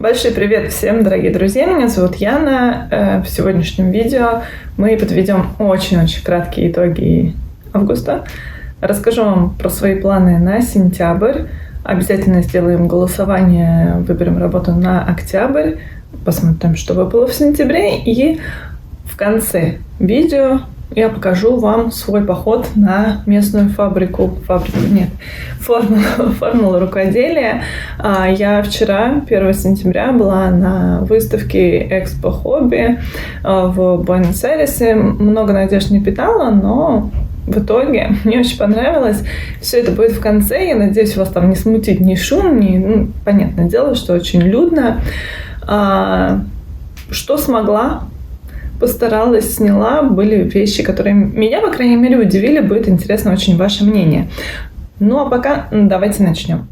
Большой привет всем, дорогие друзья! Меня зовут Яна. В сегодняшнем видео мы подведем очень-очень краткие итоги августа. Расскажу вам про свои планы на сентябрь. Обязательно сделаем голосование, выберем работу на октябрь. Посмотрим, что выпало в сентябре. И в конце видео я покажу вам свой поход на местную формулу рукоделия. Я вчера, 1 сентября, была на выставке Экспо Хобби в Буэнос-Айресе. Много надежд не питала, но в итоге мне очень понравилось. Все это будет в конце. Я надеюсь, вас там не смутит ни шум, ни... понятное дело, что очень людно. Что смогла, постаралась, сняла. Были вещи, которые меня, по крайней мере, удивили. Будет интересно очень ваше мнение. Ну, а пока давайте начнем.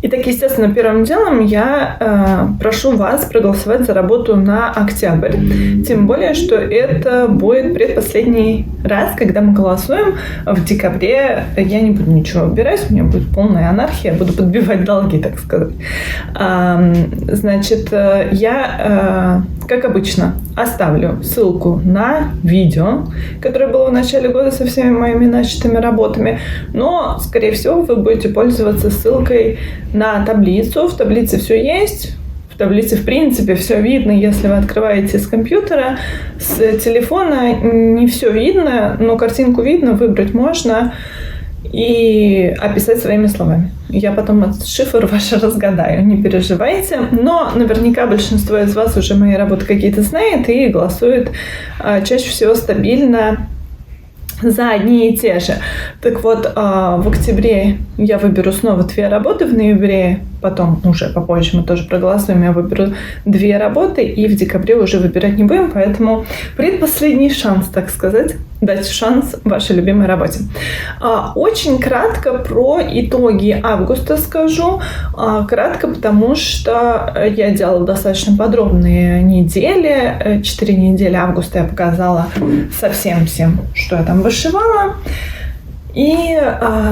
Итак, естественно, первым делом я прошу вас проголосовать за работу на октябрь. Тем более, что это будет предпоследний раз, когда мы голосуем. В декабре я не буду ничего выбирать, у меня будет полная анархия, буду подбивать долги, так сказать. Значит, я, как обычно, оставлю ссылку на видео, которое было в начале года со всеми моими начатыми работами, но, скорее всего, вы будете пользоваться ссылкой на таблицу. В таблице все есть. В таблице, в принципе, все видно, если вы открываете с компьютера. С телефона не все видно, но картинку видно, выбрать можно и описать своими словами. Я потом этот шифр ваш разгадаю, не переживайте. Но наверняка большинство из вас уже мои работы какие-то знает и голосует чаще всего стабильно за одни и те же. Так вот, в октябре я выберу снова 2 работы, в ноябре, потом уже попозже мы тоже проголосуем, я выберу 2 работы, и в декабре уже выбирать не будем, поэтому предпоследний шанс, так сказать, дать шанс вашей любимой работе. Очень кратко про итоги августа скажу. Кратко, потому что я делала достаточно подробные недели. 4 недели августа я показала совсем всем, что я там вышивала. И,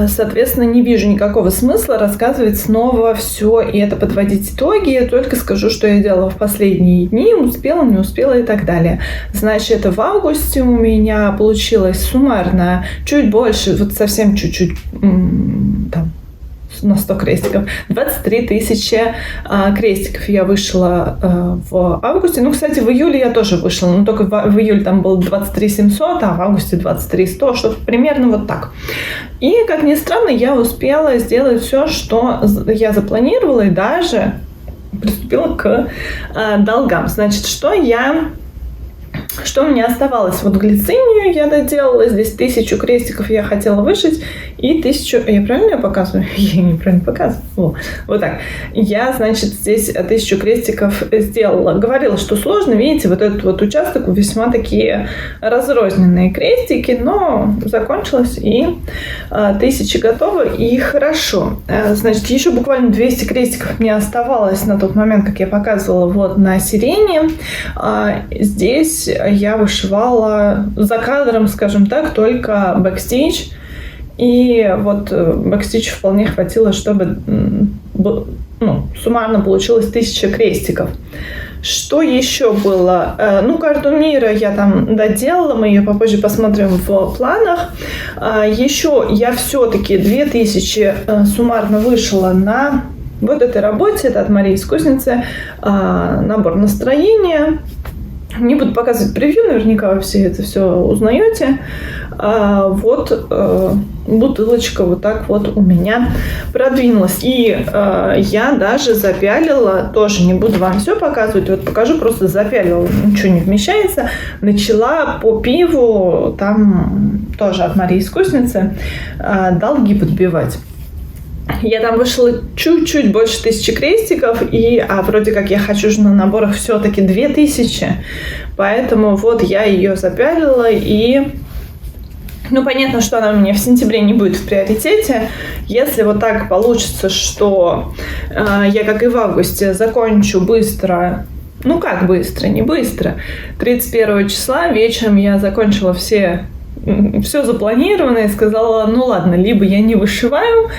соответственно, не вижу никакого смысла рассказывать снова все и это подводить итоги. Я только скажу, что я делала в последние дни, успела, не успела и так далее. Значит, в августе у меня получилось суммарно чуть больше, вот совсем чуть-чуть, там, на 100 крестиков. 23 тысячи крестиков я вышла в августе. Ну, кстати, в июле я тоже вышла, но только в июле там было 23 700, а в августе 23 100, что примерно вот так. И, как ни странно, я успела сделать все, что я запланировала, и даже приступила к долгам. Значит, что у меня оставалось? Вот глицинию я доделала. Здесь 1000 крестиков я хотела вышить. И 1000... Я правильно показываю? Я неправильно показываю. Вот так. Я, значит, здесь 1000 крестиков сделала. Говорила, что сложно. Видите, вот этот вот участок весьма такие разрозненные крестики. Но закончилось. И 1000 готовы. И хорошо. Значит, еще буквально 200 крестиков мне оставалось на тот момент, как я показывала вот на сирене. Здесь я вышивала за кадром, скажем так, только бэкстич. И вот бэкстича вполне хватило, чтобы суммарно получилось 1000 крестиков. Что еще было? Карту мира я там доделала, мы ее попозже посмотрим в планах. Еще я все-таки 2000 суммарно вышила на вот этой работе. Это от Марии из Кузницы. Набор настроения. Не буду показывать превью, наверняка вы все это все узнаете. Бутылочка вот так вот у меня продвинулась. И я даже запялила, тоже не буду вам все показывать, вот покажу, просто запялила, ничего не вмещается. Начала по пиву, там тоже от Марии из Кузницы, долги подбивать. Я там вышла чуть-чуть больше 1000 крестиков, вроде как я хочу же на наборах все-таки 2000, поэтому вот я ее запялила, и понятно, что она у меня в сентябре не будет в приоритете. Если вот так получится, что я, как и в августе, закончу быстро, не быстро, 31 числа вечером я закончила все все запланировано, и сказала, ну ладно, либо я не вышиваю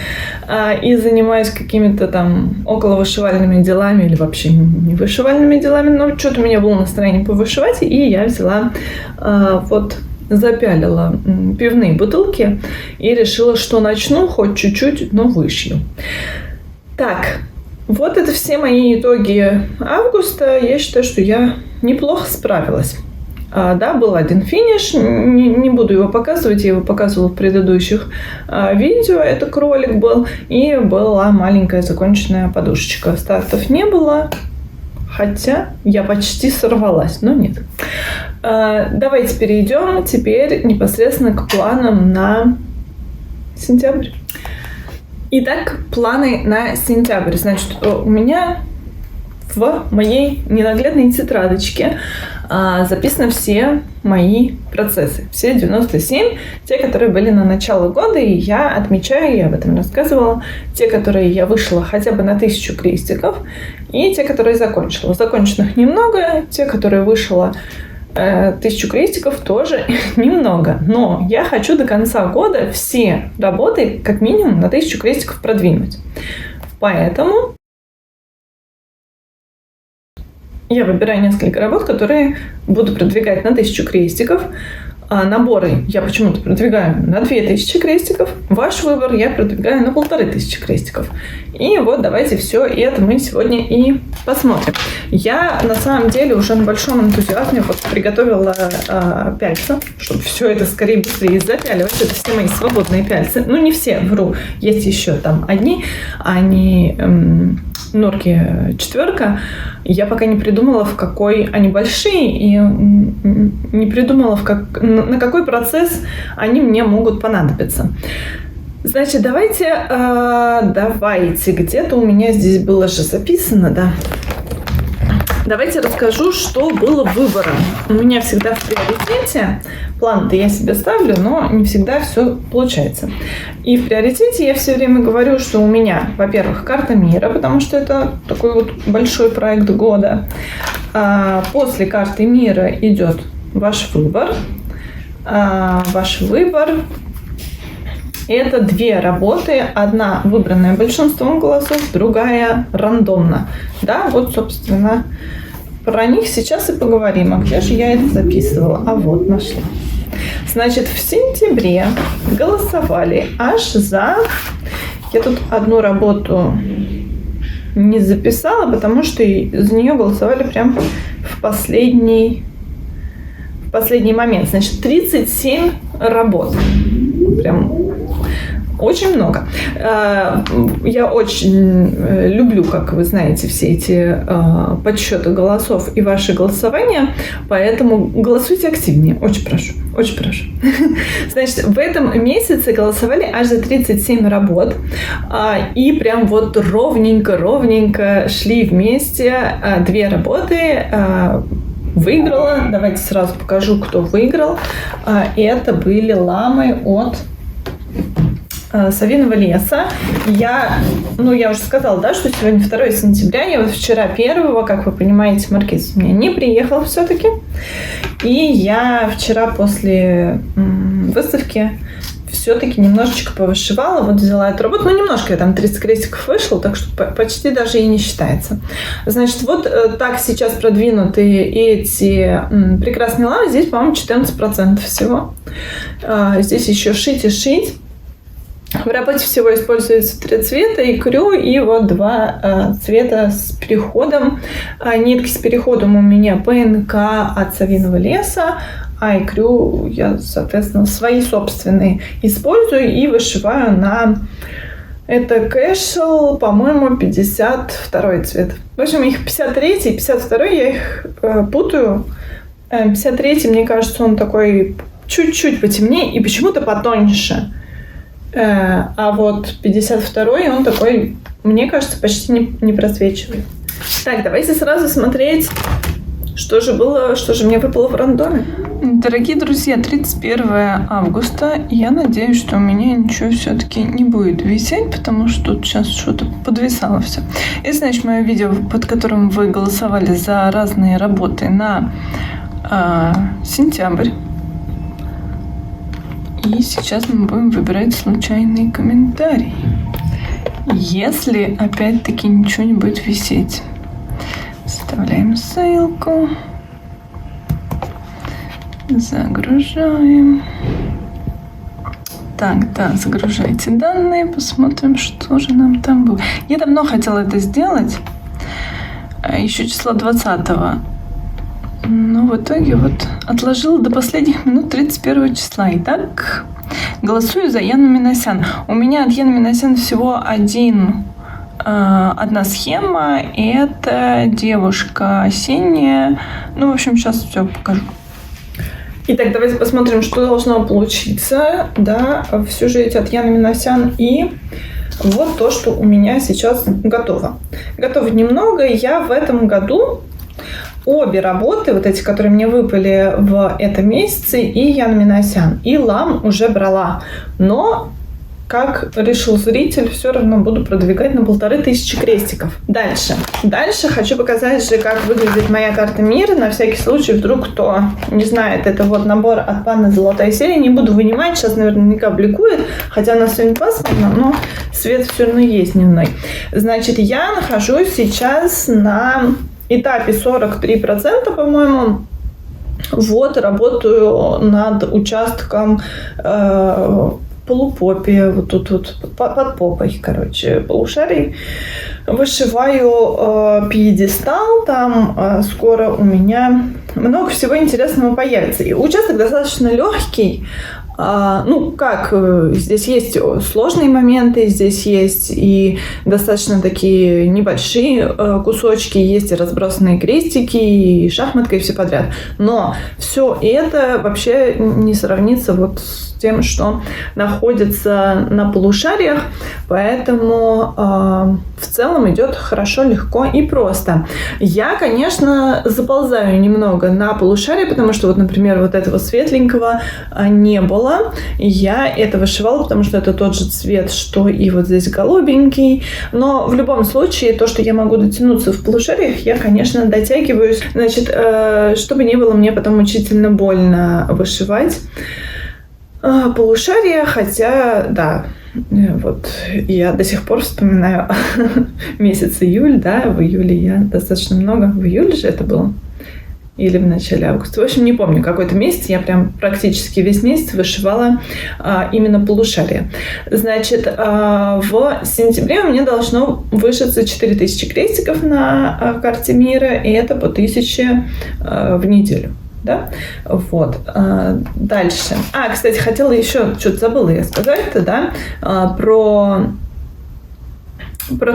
и занимаюсь какими-то там околовышивальными делами или вообще не вышивальными делами, но что-то у меня было настроение повышивать, и я взяла запялила пивные бутылки и решила, что начну хоть чуть-чуть, но вышью. Так, вот это все мои итоги августа. Я считаю, что я неплохо справилась. Да, был один финиш, не буду его показывать, я его показывала в предыдущих видео, это кролик был, и была маленькая законченная подушечка. Стартов не было, хотя я почти сорвалась, но нет. Давайте перейдем теперь непосредственно к планам на сентябрь. Итак, планы на сентябрь. Значит, у меня в моей ненаглядной тетрадочке записаны все мои процессы. Все 97, те, которые были на начало года, и я отмечаю, я об этом рассказывала, те, которые я вышла хотя бы на 1000 крестиков, и те, которые закончила. Законченных немного, те, которые вышла 1000 крестиков, тоже немного. Но я хочу до конца года все работы как минимум на 1000 крестиков продвинуть. Поэтому я выбираю несколько работ, которые буду продвигать на 1000 крестиков. А наборы я почему-то продвигаю на 2000 крестиков. Ваш выбор я продвигаю на 1500 крестиков. И вот давайте все это мы сегодня и посмотрим. Я на самом деле уже на большом энтузиазме приготовила пяльца, чтобы все это скорее быстрее запяливать. Это все мои свободные пяльцы. Ну, не все, вру. Есть еще там одни, они норки 4. Я пока не придумала, в какой они большие, и не придумала, на какой процесс они мне могут понадобиться. Значит, давайте, где-то у меня здесь было же записано, да. Давайте расскажу, что было выбором. У меня всегда в приоритете, план-то я себе ставлю, но не всегда все получается. И в приоритете я все время говорю, что у меня, во-первых, карта мира, потому что это такой вот большой проект года. После карты мира идет ваш выбор. Ваш выбор – это 2 работы. Одна выбранная большинством голосов, другая рандомно. Да, вот, собственно, про них сейчас и поговорим. А где же я это записывала? А вот, нашла. Значит, в сентябре голосовали аж за... Я тут одну работу не записала, потому что за нее голосовали прям в последний момент. Значит, 37 работ. Прям очень много. Я очень люблю, как вы знаете, все эти подсчеты голосов и ваши голосования, поэтому голосуйте активнее. Очень прошу. Очень прошу. Значит, в этом месяце голосовали аж за 37 работ. И прям вот ровненько шли вместе 2 работы. Выиграла. Давайте сразу покажу, кто выиграл. Это были ламы от Савиного леса. Я уже сказала, да, что сегодня 2 сентября. Я вот вчера 1, как вы понимаете, Маркиз у меня не приехал все-таки. И я вчера после выставки все-таки немножечко повышивала. Вот взяла эту работу. Немножко я там 30 крестиков вышла, так что почти даже и не считается. Значит, вот так сейчас продвинуты эти прекрасные ламы. Здесь, по-моему, 14% всего. Здесь еще шить и шить. В работе всего используется 3 цвета, икрю и вот 2 цвета с переходом. Нитки с переходом у меня ПНК от Савиного леса, а икрю я, соответственно, свои собственные использую и вышиваю на... Это Casual, по-моему, 52 цвет. В общем, их 53 и 52, я их путаю. 53, мне кажется, он такой чуть-чуть потемнее и почему-то потоньше. А вот 52-й, он такой, мне кажется, почти не просвечивает. Так, давайте сразу смотреть, что же мне выпало в рандоме. Дорогие друзья, 31 августа. Я надеюсь, что у меня ничего все-таки не будет висеть, потому что тут сейчас что-то подвисало все. И, значит, мое видео, под которым вы голосовали за разные работы на сентябрь. И сейчас мы будем выбирать случайный комментарий. Если опять-таки ничего не будет висеть. Вставляем ссылку. Загружаем. Так, да, загружайте данные, посмотрим, что же нам там было. Я давно хотела это сделать, еще числа 20-го, но в итоге вот отложила до последних минут 31 числа. Итак, голосую за Яну Минасян. У меня от Яны Минасян всего одна схема, и это девушка осенняя. Ну, в общем, сейчас все покажу. Итак, давайте посмотрим, что должно получиться, да, в сюжете от Яны Минасян. И вот то, что у меня сейчас готово. Готово немного. Я в этом году обе работы, вот эти, которые мне выпали в этом месяце, и Яна Минасян, и Лам уже брала. Но, как решил зритель, все равно буду продвигать на 1500 крестиков. Дальше хочу показать же, как выглядит моя карта мира. На всякий случай, вдруг кто не знает, это вот набор от Панны Золотая серия. Не буду вынимать, сейчас наверняка бликует, хотя у нас сегодня пасмурно, но свет все равно есть дневной. Значит, я нахожусь сейчас на этапе 43%, по-моему. Вот, работаю над участком полупопе, вот тут вот под попой, короче, полушарий. Вышиваю пьедестал, там скоро у меня много всего интересного появится. И участок достаточно легкий. Ну, как, здесь есть сложные моменты, здесь есть и достаточно такие небольшие кусочки, есть и разбросанные крестики, и шахматка, и все подряд. Но все это вообще не сравнится вот с тем, что находится на полушариях, поэтому в целом идет хорошо, легко и просто. Я, конечно, заползаю немного на полушарие, потому что вот, например, вот этого светленького не было. Я это вышивала, потому что это тот же цвет, что и вот здесь голубенький. Но в любом случае, то, что я могу дотянуться в полушариях, я, конечно, дотягиваюсь. Значит, чтобы не было мне потом мучительно больно вышивать полушария, хотя, да, вот я до сих пор вспоминаю месяц июль, да, в июле я достаточно много, в июле же это было, или в начале августа, в общем, не помню, какой-то месяц, я прям практически весь месяц вышивала именно полушария. Значит, в сентябре у меня должно вышиться 4000 крестиков на карте мира, и это по 1000 в неделю. Да? Вот. Дальше. Кстати, хотела еще, что-то забыла я сказать-то, да, про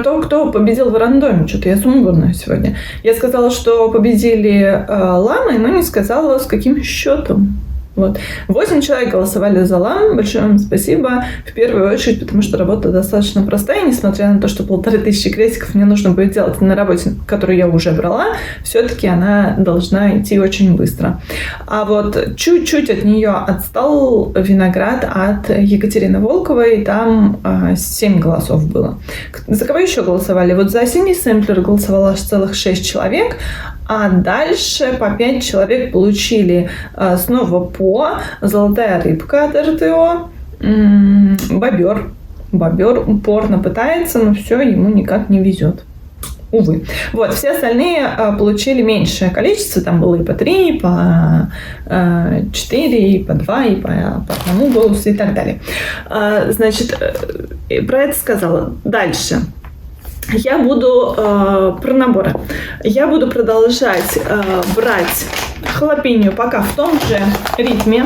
то, кто победил в рандоме. Что-то я сумбурная сегодня. Я сказала, что победили ламы, но не сказала, с каким счетом. Вот. 8 человек голосовали за Лам. Большое вам спасибо. В первую очередь, потому что работа достаточно простая. Несмотря на то, что 1500 крестиков мне нужно будет делать на работе, которую я уже брала, все-таки она должна идти очень быстро. А вот чуть-чуть от нее отстал виноград от Екатерины Волковой. Там 7 голосов было. За кого еще голосовали? Вот за осенний сэмплер голосовало аж целых 6 человек. А дальше по 5 человек получили снова по золотая рыбка от РТО, бобер. Бобер упорно пытается, но все, ему никак не везет. Увы. Вот, все остальные получили меньшее количество. Там было и по 3, и по 4, и по 2, и по 1 голосу и так далее. Значит, про это сказала. Дальше. Я буду про наборы. Я буду продолжать брать халапеньо пока в том же ритме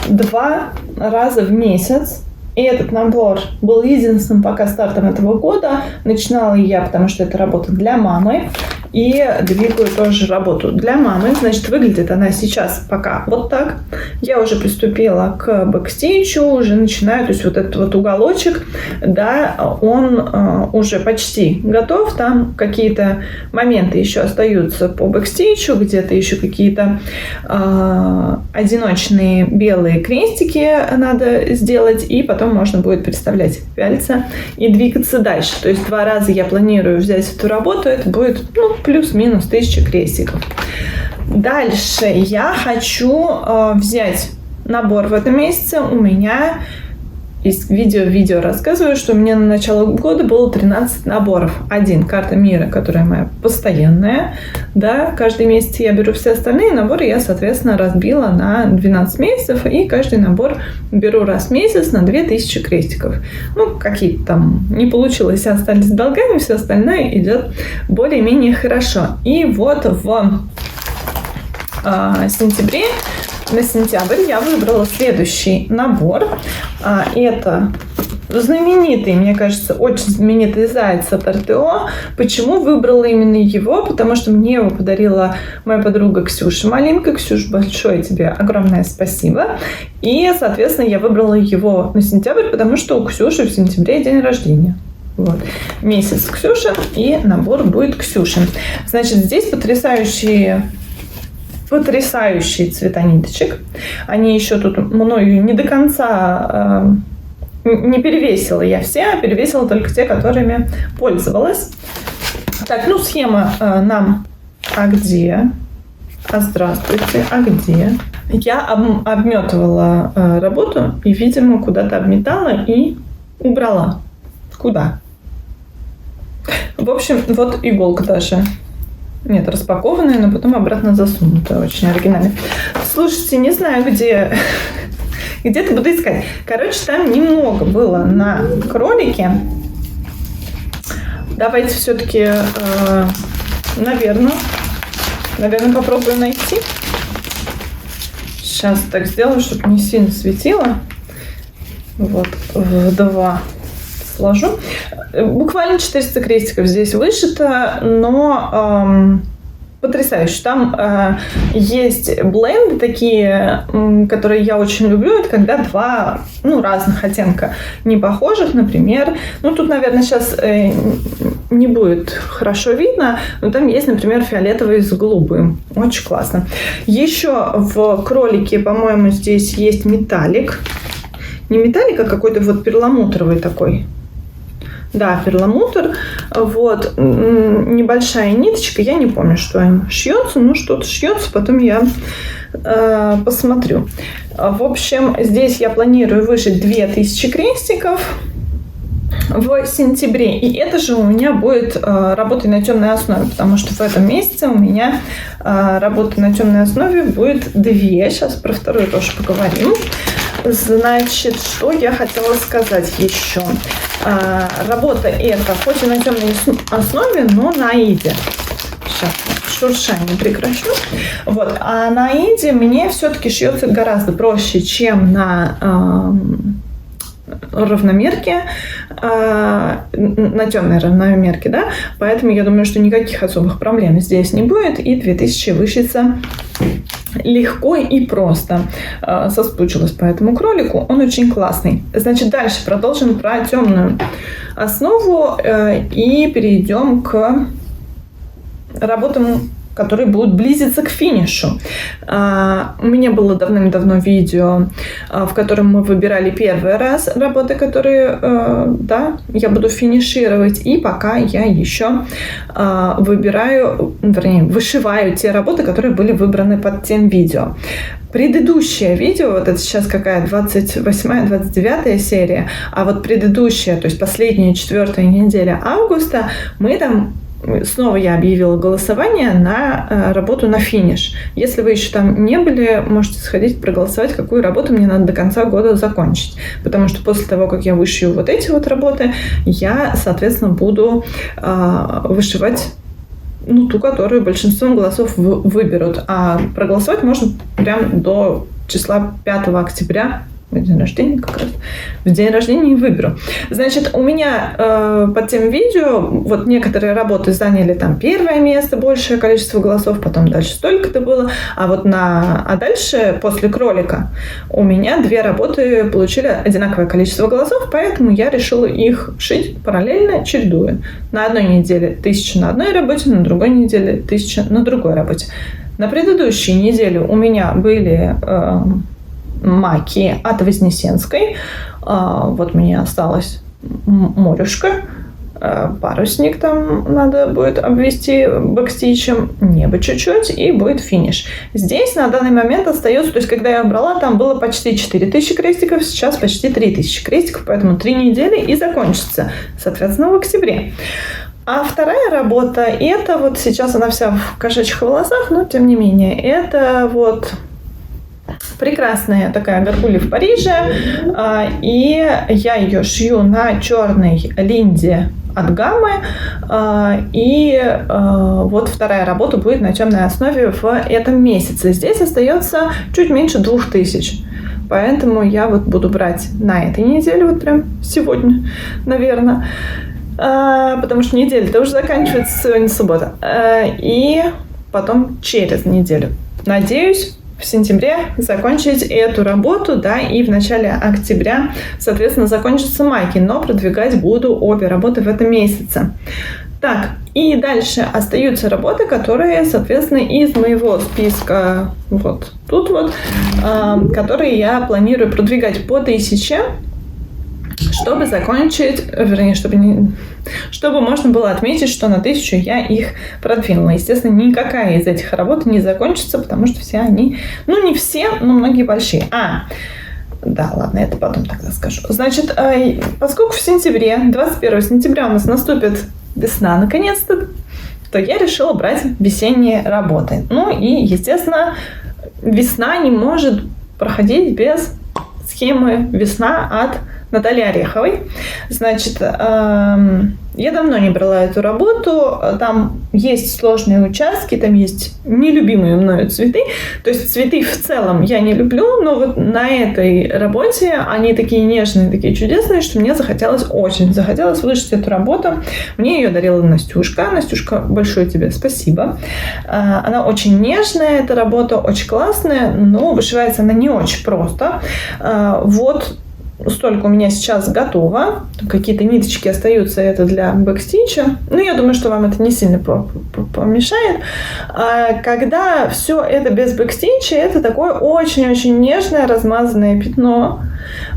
2 раза в месяц. И этот набор был единственным пока стартом этого года. Начинала я, потому что это работа для мамы. И двигаю тоже работу для мамы. Значит, выглядит она сейчас пока вот так. Я уже приступила к бэкстейчу, уже начинаю, то есть вот этот вот уголочек, да, он уже почти готов. Там какие-то моменты еще остаются по бэкстейчу, где-то еще какие-то одиночные белые крестики надо сделать, и потом можно будет переставлять пяльца и двигаться дальше. То есть 2 раза я планирую взять эту работу, это будет, плюс-минус 1000 крестиков. Дальше я хочу взять набор в этом месяце у меня из видео рассказываю, что у меня на начало года было 13 наборов. Один — карта мира, которая моя постоянная. Да, каждый месяц я беру все остальные наборы, я, соответственно, разбила на 12 месяцев, и каждый набор беру раз в месяц на 2000 крестиков. Ну, какие-то там не получилось, остались с долгами, все остальное идет более-менее хорошо. И вот в сентябре, на сентябрь я выбрала следующий набор. Это знаменитый, мне кажется, очень знаменитый заяц от РТО. Почему выбрала именно его? Потому что мне его подарила моя подруга Ксюша Малинка. Ксюш, большое тебе огромное спасибо. И, соответственно, я выбрала его на сентябрь, потому что у Ксюши в сентябре день рождения. Вот. Месяц Ксюши, и набор будет Ксюшин. Значит, здесь потрясающие цвета ниточек. Они еще тут мною не до конца не перевесила я все, а перевесила только те, которыми пользовалась. Так, ну схема нам... А где? Здравствуйте, а где? Я обметывала работу и, видимо, куда-то обметала и убрала. Куда? В общем, вот иголка даже. Нет, распакованная, но потом обратно засунутая. Очень оригинально. Слушайте, не знаю, где-то буду искать. Короче, там немного было на кролике. Давайте все-таки, наверное, попробую найти. Сейчас так сделаю, чтобы не сильно светило. Вот, в 2 сложу. Буквально 400 крестиков здесь вышито, но потрясающе. Там есть бленды такие, которые я очень люблю. Это когда два разных оттенка не похожих, например. Ну, тут, наверное, сейчас не будет хорошо видно, но там есть, например, фиолетовый с голубым. Очень классно. Еще в кролике, по-моему, здесь есть металлик. Не металлик, а какой-то вот перламутровый такой. Да, перламутр. Вот. Небольшая ниточка. Я не помню, что им шьется. Ну, что-то шьется. Потом я посмотрю. В общем, здесь я планирую вышить 2000 крестиков в сентябре. И это же у меня будет работа на темной основе, потому что в этом месяце у меня работа на темной основе будет 2. Сейчас про вторую тоже поговорим. Значит, что я хотела сказать еще. Работа эта хоть и на темной основе, но на аиде. Сейчас шуршание прекращу. Вот. А на аиде мне все-таки шьется гораздо проще, чем на равномерке, на темной равномерке, да, поэтому я думаю, что никаких особых проблем здесь не будет, и 2000 вышится легко и просто. Соскучилась по этому кролику, он очень классный. Значит, дальше продолжим про темную основу и перейдем к работам, которые будут близиться к финишу. У меня было давным-давно видео, в котором мы выбирали первый раз работы, которые я буду финишировать. И пока я еще вышиваю те работы, которые были выбраны под тем видео. Предыдущее видео, вот это сейчас какая 28-я, 29-я серия, а вот предыдущая, то есть последняя 4-я неделя августа, мы там снова я объявила голосование на работу на финиш. Если вы еще там не были, можете сходить проголосовать, какую работу мне надо до конца года закончить. Потому что после того, как я вышью вот эти вот работы, я, соответственно, буду вышивать ту, которую большинством голосов выберут. А проголосовать можно прям до числа 5 октября. Мой день рождения как раз. В день рождения и выберу. Значит, у меня под тем видео вот некоторые работы заняли там 1 место, большее количество голосов, потом дальше столько-то было. А дальше, после кролика, у меня 2 работы получили одинаковое количество голосов, поэтому я решила их шить параллельно, чередуя. На одной неделе 1000 на одной работе, на другой неделе 1000 на другой работе. На предыдущей неделе у меня были маки от Вознесенской. Вот мне осталась морюшка. парусник там надо будет обвести бэкстичем, небо чуть-чуть, и будет финиш. Здесь на данный момент остается, то есть когда я брала, там было почти 4000 крестиков, сейчас почти 3000 крестиков, поэтому 3 недели и закончится, соответственно, в октябре. А вторая работа, это вот сейчас она вся в кошачьих волосах, но тем не менее, это вот прекрасная такая горгулья в Париже, и я ее шью на черной линде от Гаммы, и вот вторая работа будет на темной основе в этом месяце. Здесь остается чуть меньше 2000. Поэтому я вот буду брать на этой неделе, вот прям сегодня, наверное, потому что неделя-то уже заканчивается, сегодня суббота, и потом через неделю. Надеюсь, в сентябре закончить эту работу, да, и в начале октября, соответственно, закончатся майки, но продвигать буду обе работы в этом месяце. Так, и дальше остаются работы, которые, соответственно, из моего списка вот тут вот, которые я планирую продвигать по 1000, чтобы закончить, вернее, чтобы можно было отметить, что на 1000 я их продвинула. Естественно, никакая из этих работ не закончится, потому что все они, ну не все, но многие большие. Да, ладно, это потом тогда скажу. Значит, поскольку в сентябре, 21 сентября у нас наступит весна наконец-то, то я решила брать весенние работы. Ну и, естественно, весна не может проходить без схемы «Весна» от Натальи Ореховой. Значит, я давно не брала эту работу. Там есть сложные участки, там есть нелюбимые мною цветы. То есть цветы в целом я не люблю, но вот на этой работе они такие нежные, такие чудесные, что мне очень захотелось вышить эту работу. Мне ее дарила Настюшка. Настюшка, большое тебе спасибо. Она очень нежная, эта работа очень классная, но вышивается она не очень просто. Вот столько у меня сейчас готово. Какие-то ниточки остаются, это для бэкстича. Ну, я думаю, что вам это не сильно помешает. Когда все это без бэкстича, это такое очень-очень нежное размазанное пятно.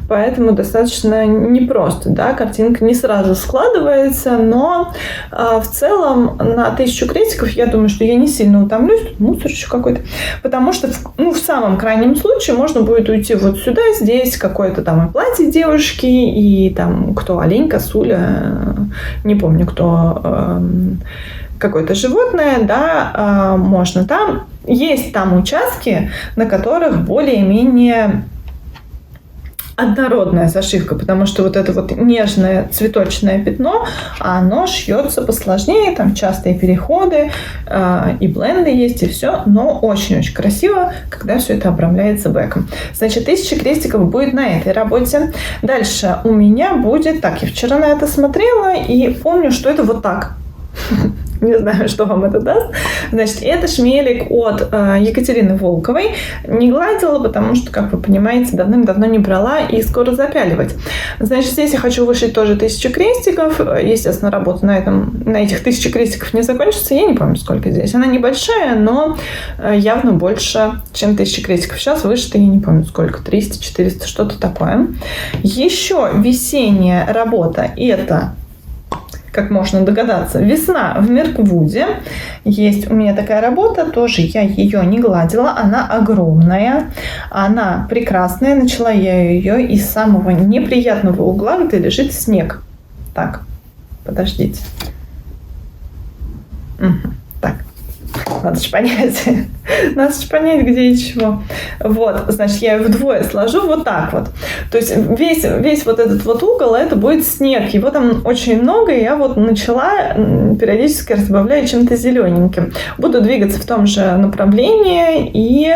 Поэтому достаточно непросто, да, картинка не сразу складывается, но в целом на 1000 крестиков я думаю, что я не сильно утомлюсь, тут мусор еще какой-то, потому что, в самом крайнем случае можно будет уйти вот сюда, здесь какое-то там и платье девушки, и там кто, олень, косуля, не помню кто, какое-то животное, да, можно там. Есть там участки, на которых более-менее однородная зашивка, потому что вот это вот нежное цветочное пятно, оно шьется посложнее, там частые переходы, и бленды есть, и все, но очень-очень красиво, когда все это обрамляется бэком. Значит, 1000 крестиков будет на этой работе. Дальше у меня будет, так, я вчера на это смотрела и помню, что это вот так. Не знаю, что вам это даст. Значит, это шмелик от Екатерины Волковой. Не гладила, потому что, как вы понимаете, давным-давно не брала и скоро запяливать. Значит, здесь я хочу вышить тоже 1000 крестиков. Естественно, работа на этих 1000 крестиков не закончится. Я не помню, сколько здесь. Она небольшая, но явно больше, чем 1000 крестиков. Сейчас вышито, я не помню, сколько. 300, 400, что-то такое. Еще весенняя работа. Это, как можно догадаться, «Весна в Мирквуде». Есть у меня такая работа, тоже я ее не гладила, она огромная, она прекрасная. Начала я ее из самого неприятного угла, где лежит снег. Так, подождите. Так, надо же понять, где и чего. Вот, значит, я ее вдвое сложу вот так вот. То есть весь вот этот вот угол, это будет снег. Его там очень много, и я вот начала периодически разбавляя чем-то зелененьким. Буду двигаться в том же направлении и,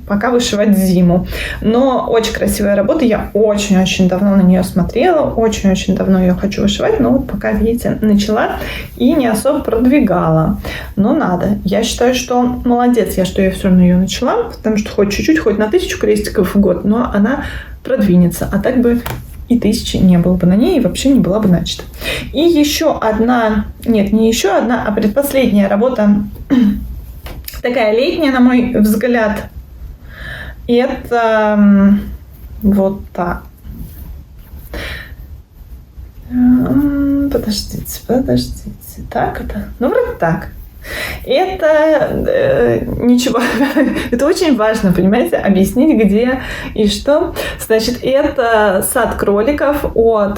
пока вышивать зиму. Но очень красивая работа. Я очень-очень давно на нее смотрела. Очень-очень давно ее хочу вышивать. Но вот пока, видите, начала и не особо продвигала. Но надо. Я считаю, что молодец я, что я все равно ее начала. Потому что хоть чуть-чуть, хоть на 1000 крестиков в год, но она продвинется. А так бы и 1000 не было бы на ней, и вообще не была бы начата. И еще одна, нет, не еще одна, а предпоследняя работа, такая летняя, на мой взгляд. Это вот так. Подождите. Так это? Ну, вроде так. Это ничего, это очень важно, понимаете, объяснить, где и что. Значит, это «Сад кроликов» от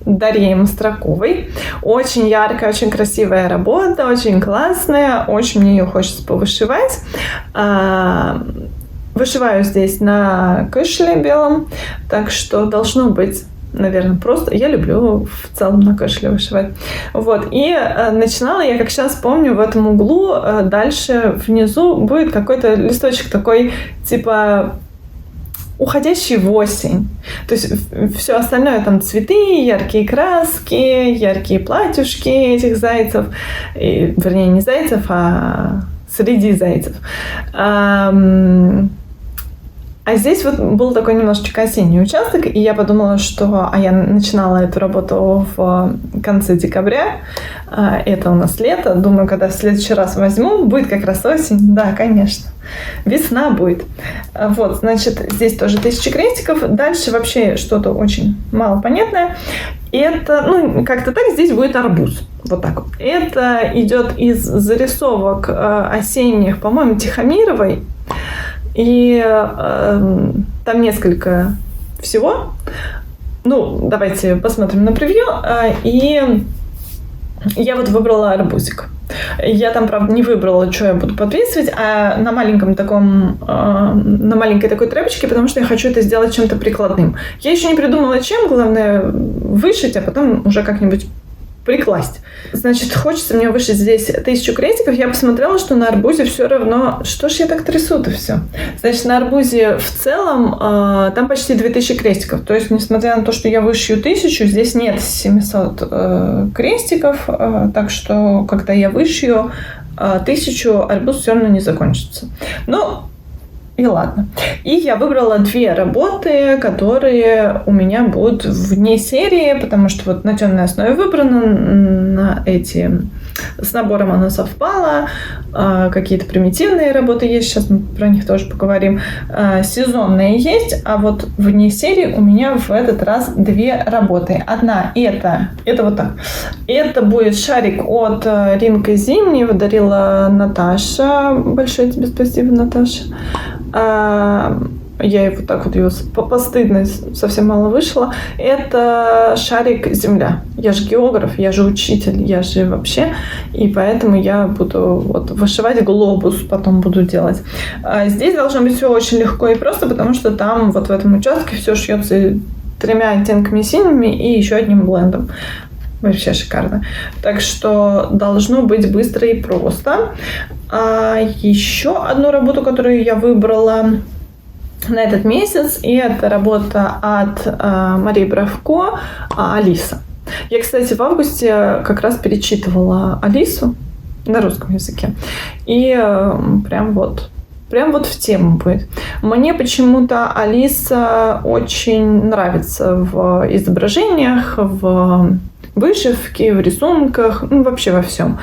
Дарьи Мостроковой. Очень яркая, очень красивая работа, очень классная, очень мне ее хочется повышивать. Вышиваю здесь на кэшле белом, так что должно быть, наверное, просто. Я люблю в целом на кэшле вышивать. Вот. И начинала я, как сейчас помню, в этом углу, дальше внизу будет какой-то листочек такой, типа уходящий в осень. То есть все остальное там цветы, яркие краски, яркие платьюшки этих зайцев. Вернее, не зайцев, а среди зайцев. А здесь вот был такой немножечко осенний участок, и я подумала, что... А я начинала эту работу в конце декабря. Это у нас лето. Думаю, когда в следующий раз возьму, будет как раз осень. Да, конечно. Весна будет. Вот, значит, здесь тоже 1000 крестиков. Дальше вообще что-то очень малопонятное. Это, ну, как-то так, здесь будет арбуз. Вот так вот. Это идет из зарисовок осенних, по-моему, Тихомировой. И там несколько всего. Ну, давайте посмотрим на превью. И я вот выбрала арбузик. Я там, правда, не выбрала, что я буду подписывать, а на маленьком таком, на маленькой такой тряпочке, потому что я хочу это сделать чем-то прикладным. Я еще не придумала, чем. Главное вышить, а потом уже как-нибудь прикласть. Значит, хочется мне вышить здесь 1000 крестиков. Я посмотрела, что на арбузе все равно... Что ж я так трясу-то все? Значит, на арбузе в целом там почти 2000 крестиков. То есть, несмотря на то, что я вышью 1000, здесь нет 700 крестиков. Так что, когда я вышью 1000, арбуз все равно не закончится. Но и ладно. И я выбрала 2 работы, которые у меня будут вне серии, потому что вот на темной основе выбрано, на эти с набором она совпала. Какие-то примитивные работы есть, сейчас мы про них тоже поговорим. Сезонные есть, а вот вне серии у меня в этот раз 2 работы. Одна это вот так. Это будет шарик от Ринка Зимнего, дарила Наташа. Большое тебе спасибо, Наташа. Я его так вот его по стыдной совсем мало вышла. Это шарик Земля. Я же географ, я же учитель, я же вообще. И поэтому я буду вот вышивать глобус, потом буду делать. Здесь должно быть все очень легко и просто, потому что там вот в этом участке все шьется 3 оттенками синими и еще одним блендом. Вообще шикарно. Так что должно быть быстро и просто. Еще одну работу, которую я выбрала на этот месяц, и это работа от Марии Бравко «Алиса». Я, кстати, в августе как раз перечитывала «Алису» на русском языке. И прям вот в тему будет. Мне почему-то Алиса очень нравится в изображениях, в вышивке, в рисунках, ну, вообще во всем.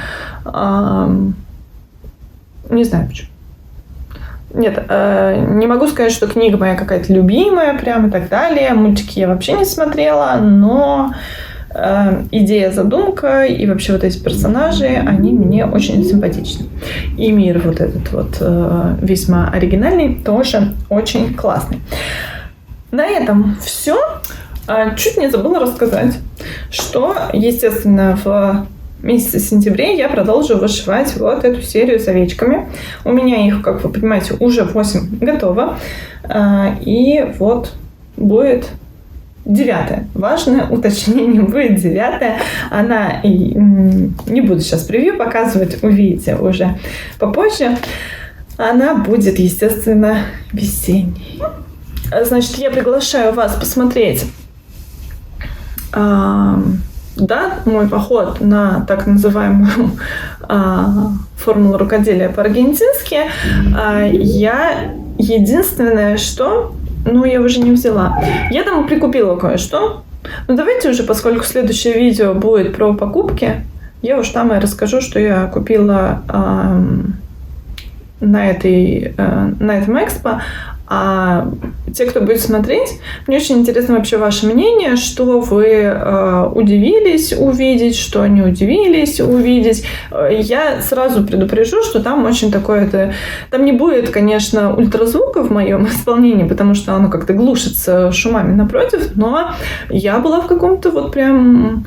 Не знаю почему. Нет, не могу сказать, что книга моя какая-то любимая, прям и так далее. Мультики я вообще не смотрела, но идея, задумка и вообще вот эти персонажи, они мне очень симпатичны. И мир вот этот вот весьма оригинальный, тоже очень классный. На этом все. Чуть не забыла рассказать, что, естественно, в месяце сентябре я продолжу вышивать вот эту серию с овечками. У меня их, как вы понимаете, уже 8 готово. И вот будет 9. Важное уточнение, будет 9. Она, не буду сейчас превью показывать, увидите уже попозже. Она будет, естественно, весенней. Значит, я приглашаю вас посмотреть мой поход на так называемую формулу рукоделия по-аргентински. Я единственное, что... я уже не взяла. Я там прикупила кое-что. Давайте уже, поскольку следующее видео будет про покупки, я уж там и расскажу, что я купила на этом экспо. А те, кто будет смотреть, мне очень интересно вообще ваше мнение, что вы удивились увидеть, что не удивились увидеть. Я сразу предупрежу, что там очень такое-то... Там не будет, конечно, ультразвука в моем исполнении, потому что оно как-то глушится шумами напротив, но я была в каком-то вот прям...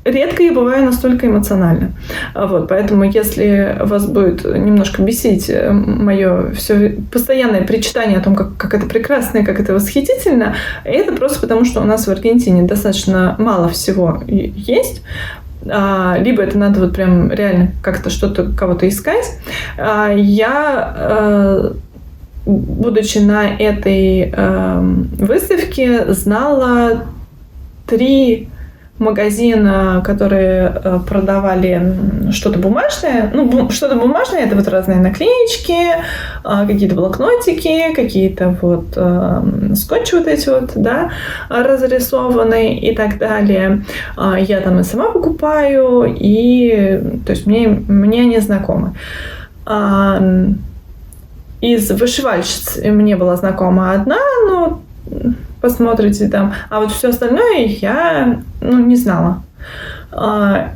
Редко я бываю настолько эмоциональна. Вот, поэтому, если вас будет немножко бесить мое все постоянное причитание о том, как это прекрасно и как это восхитительно, это просто потому, что у нас в Аргентине достаточно мало всего есть. Либо это надо вот прям реально как-то что-то, кого-то искать. Я, будучи на этой выставке, знала 3 магазина, которые продавали что-то бумажное. Ну, что-то бумажное — это вот разные наклеечки, какие-то блокнотики, какие-то вот скотчи вот эти вот, да, разрисованные и так далее. Я там и сама покупаю, и то есть мне они знакомы. Из вышивальщиц мне была знакома одна, но посмотрите там. А вот все остальное я, не знала.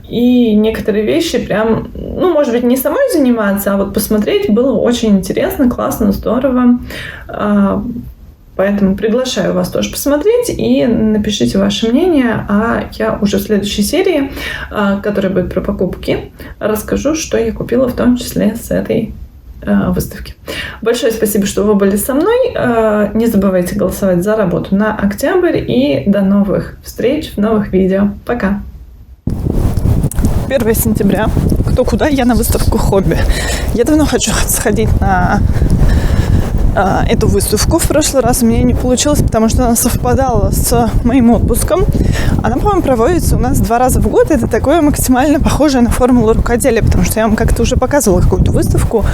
И некоторые вещи прям, может быть, не самой заниматься, а вот посмотреть было очень интересно, классно, здорово. Поэтому приглашаю вас тоже посмотреть и напишите ваше мнение. А я уже в следующей серии, которая будет про покупки, расскажу, что я купила, в том числе с этой выставки. Большое спасибо, что вы были со мной. Не забывайте голосовать за работу на октябрь. И до новых встреч в новых видео. Пока! 1 сентября. Кто куда? Я на выставку хобби. Я давно хочу сходить на эту выставку. В прошлый раз у меня не получилось, потому что она совпадала с моим отпуском. Она, по-моему, проводится у нас 2 раза в год. Это такое максимально похожее на формулу рукоделия, потому что я вам как-то уже показывала какую-то выставку,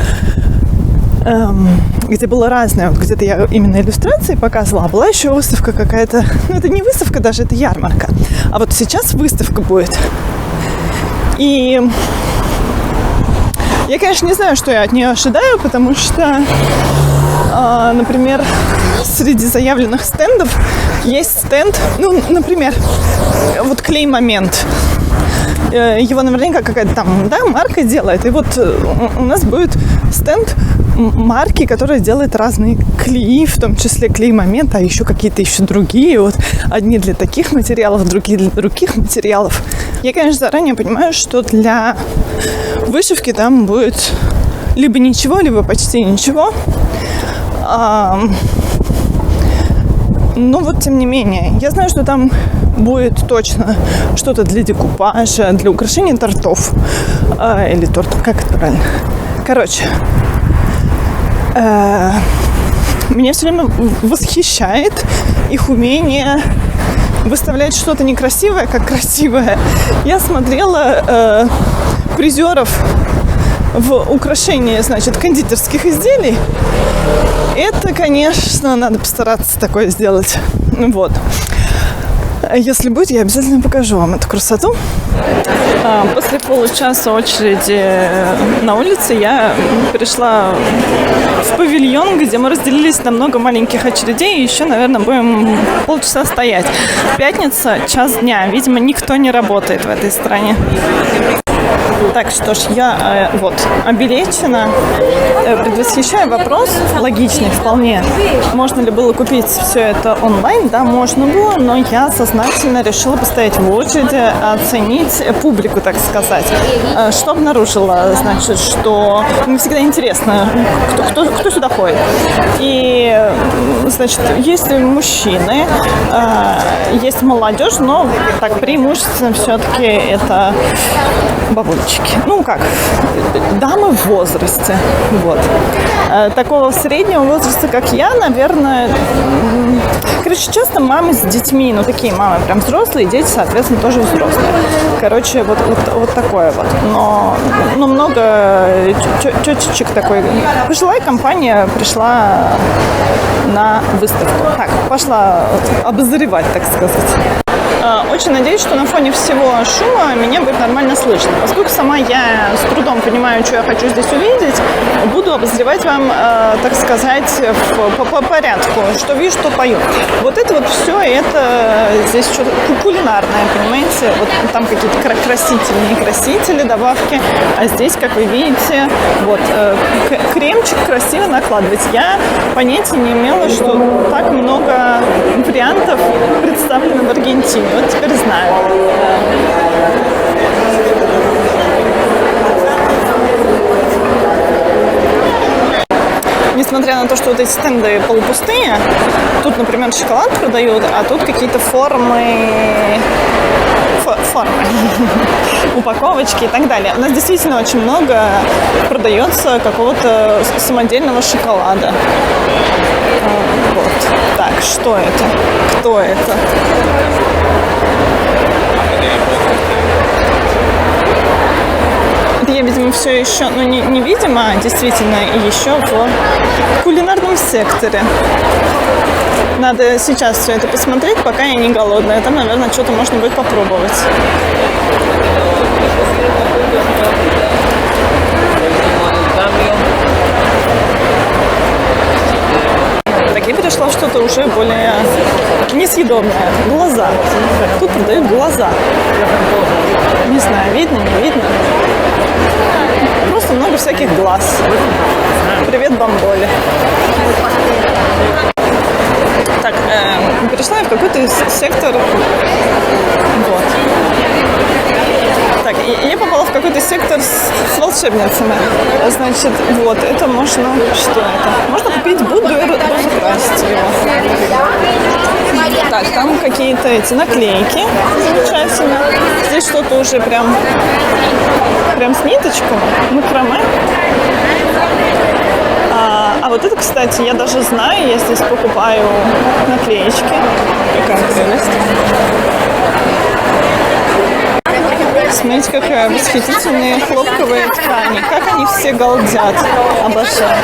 где было разное. Вот где-то я именно иллюстрации показывала, а была еще выставка какая-то. Это не выставка даже, это ярмарка. А вот сейчас выставка будет. И я, конечно, не знаю, что я от нее ожидаю, потому что, например, среди заявленных стендов есть стенд, например, вот клей-момент. Его наверняка какая-то там, марка делает. И вот у нас будет стенд марки, которая делает разные клеи, в том числе клей-момент, а еще какие-то еще другие. Вот одни для таких материалов, другие для других материалов. Я, конечно, заранее понимаю, что для вышивки там будет либо ничего, либо почти ничего. Но вот тем не менее, я знаю, что там будет точно что-то для декупажа, для украшения тортов. Или тортов, как это правильно? Короче, меня все время восхищает их умение выставлять что-то некрасивое, как красивое. Я смотрела призеров в украшении, кондитерских изделий. Это, конечно, надо постараться такое сделать. Вот. Если будет, я обязательно покажу вам эту красоту. После получаса очереди на улице я пришла в павильон, где мы разделились на много маленьких очередей. И еще, наверное, будем полчаса стоять. Пятница, 1 дня. Видимо, никто не работает в этой стране. Так, что ж, я обелечена. Предвосхищаю вопрос, логичный вполне. Можно ли было купить все это онлайн? Да, можно было, но я сознательно решила постоять в очереди, оценить публику, так сказать. Что обнаружила? Что мне всегда интересно, кто сюда ходит. И, есть мужчины, есть молодежь, но так преимущественно все-таки это бабульки. Дамы в возрасте. Вот. Такого среднего возраста, как я, наверное... часто мамы с детьми, такие мамы прям взрослые, дети, соответственно, тоже взрослые. Вот такое вот. Но много тетечек такой. Пожилая компания пришла на выставку. Так, пошла обозревать, так сказать. Очень надеюсь, что на фоне всего шума меня будет нормально слышно. Поскольку сама я с трудом понимаю, что я хочу здесь увидеть, буду обозревать вам, так сказать, по порядку. Что вижу, что пою. Вот это вот все, это здесь что-то кулинарное, понимаете? Вот там какие-то красители, добавки. А здесь, как вы видите, вот кремчик красиво накладывать. Я понятия не имела, что так много вариантов представлено в Аргентине. Вот теперь знаю. Несмотря на то, что вот эти стенды полупустые, тут, например, шоколад продают, а тут какие-то формы, упаковочки и так далее. У нас действительно очень много продается какого-то самодельного шоколада. Вот. Так, что это? Кто это? Это я, видимо, все еще, ну не видимо, а действительно еще в кулинарном секторе. Надо сейчас все это посмотреть, пока я не голодная. Там, наверное, что-то можно будет попробовать. Так, я перешла в что-то уже более несъедобное. Глаза. Тут продают глаза. Не знаю, видно, не видно. Просто много всяких глаз. Привет, бамболи. Так, перешла я в какой-то сектор. Вот. Так, и я попала в какой-то сектор с волшебницами. Значит, вот, это можно... Что это? Можно купить Будду и разукрасить его. Так, там какие-то эти наклейки замечательно. Здесь что-то уже прям с ниточками, макраме. А вот это, кстати, я даже знаю, я здесь покупаю наклеечки. Какая прелесть. Смотрите, какая восхитительные хлопковые ткани. Как они все галдят. Обожаю.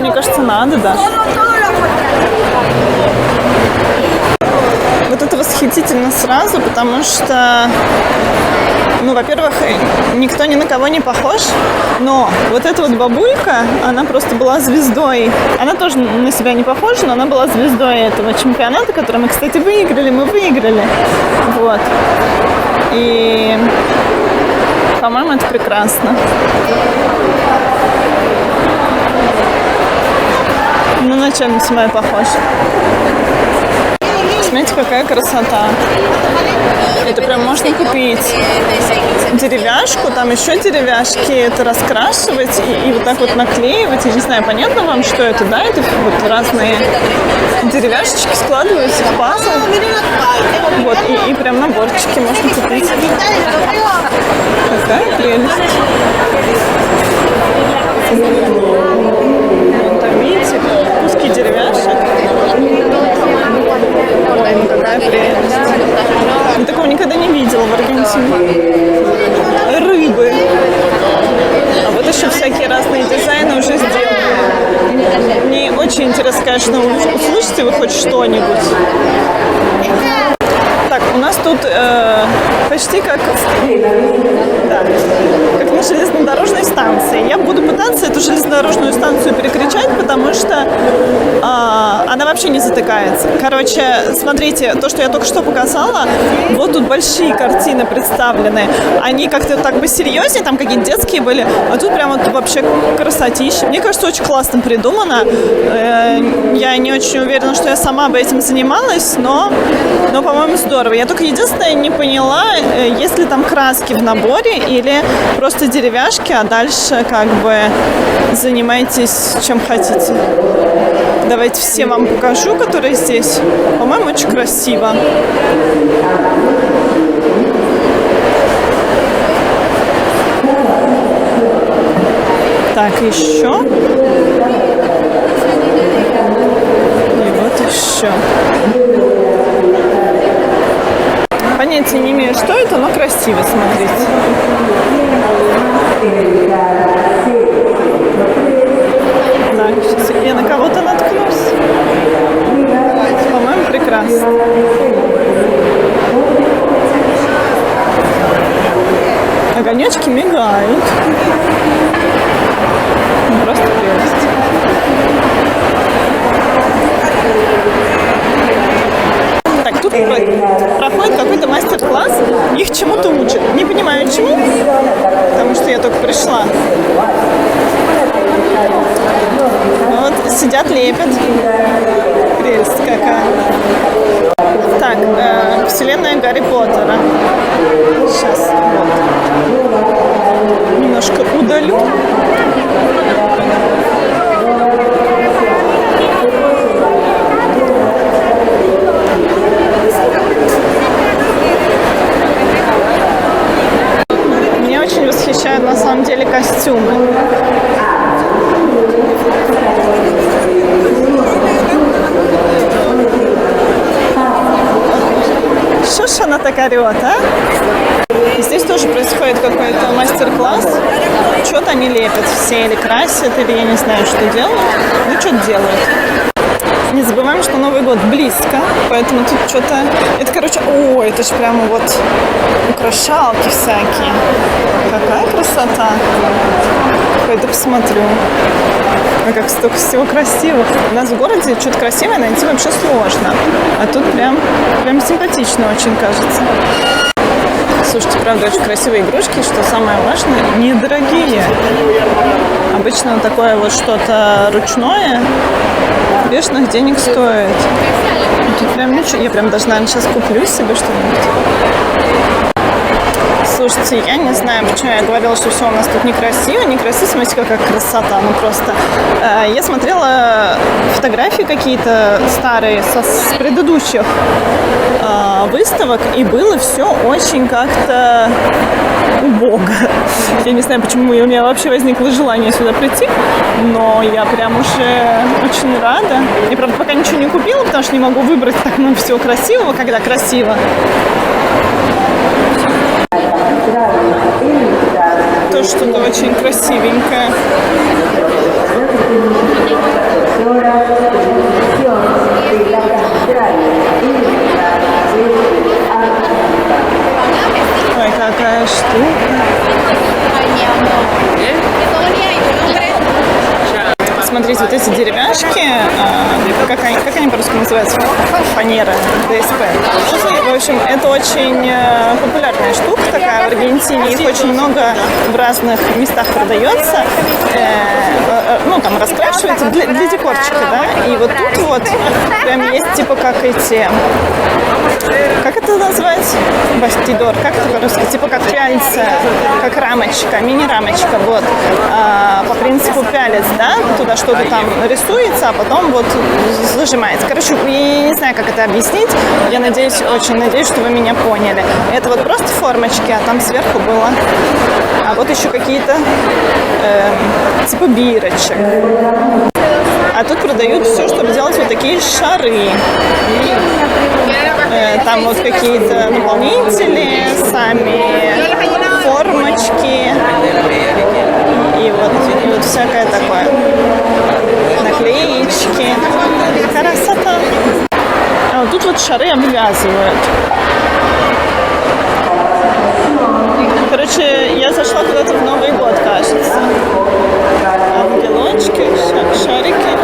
Мне кажется, надо, да. Вот это восхитительно сразу, потому что, ну, во-первых, никто ни на кого не похож, но вот эта вот бабулька, она просто была звездой. Она тоже на себя не похожа, но она была звездой этого чемпионата, который мы, кстати, выиграли. Вот. И, по-моему, это прекрасно. Ну, на чем самая похожа? Смотрите, какая красота. Это прям можно купить деревяшку, там еще деревяшки, это раскрашивать и вот так вот наклеивать. Я не знаю, понятно вам, что это, да? Это вот разные деревяшечки складываются в пазл. Вот, и прям наборчики можно купить. Какая прелесть. Там, видите, куски деревяшек. Ой, какая прелесть. Я такого никогда не видела в Аргентине. Рыбы. А вот еще всякие разные дизайны уже сделаны. Мне очень интересно, конечно, услышите вы хоть что-нибудь. Так, у нас тут почти как на железнодорожной станции. Я буду пытаться эту железнодорожную станцию перекричать, потому что она вообще не затыкается. Короче, смотрите, то, что я только что показала, вот тут большие картины представлены. Они как-то так посерьезнее, там какие-то детские были, а тут прям вот вообще красотища. Мне кажется, очень классно придумано. Я не очень уверена, что я сама бы этим занималась, но по-моему, здорово. Я только единственное не поняла, есть ли там краски в наборе или просто деревяшки, а дальше как бы занимайтесь чем хотите. Давайте все вам покажу, которые здесь. По-моему, очень красиво. Так, еще. И вот еще. Понятия не имею, что это, но красиво, смотрите. Так, сейчас я на кого-то наткнусь. По-моему, прекрасно. прекрасно. Огонечки мигают. Просто прелесть. Так, тут проходит какой-то мастер-класс. Их чему-то учат. Не понимаю, чему, потому что я только пришла. Вот, сидят, лепят. Прелесть какая. Так, вселенная Гарри Поттера. Сейчас, вот. Немножко удалю. Меня очень восхищают на самом деле костюмы. Что ж она так орёт, а? Здесь тоже происходит какой-то мастер-класс. Что-то они лепят все, или красят, или я не знаю, что делают. Ну, что-то делают. Не забываем, что Новый год близко, поэтому тут что-то... Это, короче, ой, это же прямо вот украшалки всякие. Какая красота. Пойду посмотрю. Ой, как столько всего красивого. У нас в городе что-то красивое найти вообще сложно. А тут прям симпатично очень кажется. Слушайте, правда, очень красивые игрушки, что самое важное, недорогие. Обычно вот такое вот что-то ручное бешеных денег стоит. Тут прям ничего. Я прям даже, наверное, сейчас куплю себе что-нибудь. Слушайте, я не знаю, почему я говорила, что все у нас тут некрасиво. Некрасиво, смотрите, какая красота. Ну просто. Я смотрела фотографии какие-то старые с предыдущих выставок, и было все очень как-то убого. Я не знаю, почему у меня вообще возникло желание сюда прийти, но я прям уже очень рада. Я, правда, пока ничего не купила, потому что не могу выбрать так много всего красивого, когда красиво. То что-то очень красивенькое. Ой, какая штука. Смотрите, вот эти деревяшки, как они по-русски называются? Фанера, ДСП. В общем, это очень популярная штука такая в Аргентине. Их очень много в разных местах продается. Ну, там раскрашивается для декорчика, да? И вот тут вот прям есть типа как эти... Как это называется? Бастидор. Как это по-русски? Типа как пяльца, как рамочка, мини-рамочка, вот. По принципу пялец, да? Туда что-то там рисуется, а потом вот зажимается. Короче, я не знаю, как это объяснить. Я надеюсь, очень надеюсь, что вы меня поняли. Это вот просто формочки, а там сверху было. А вот еще какие-то типа бирочек. А тут продают все, чтобы делать вот такие шары. Там вот какие-то наполнители, сами формочки и вот всякое такое. Наклеечки. Красота. А вот тут вот шары обвязывают. Короче, я зашла куда-то в Новый год, кажется. Ангелочки, шарики.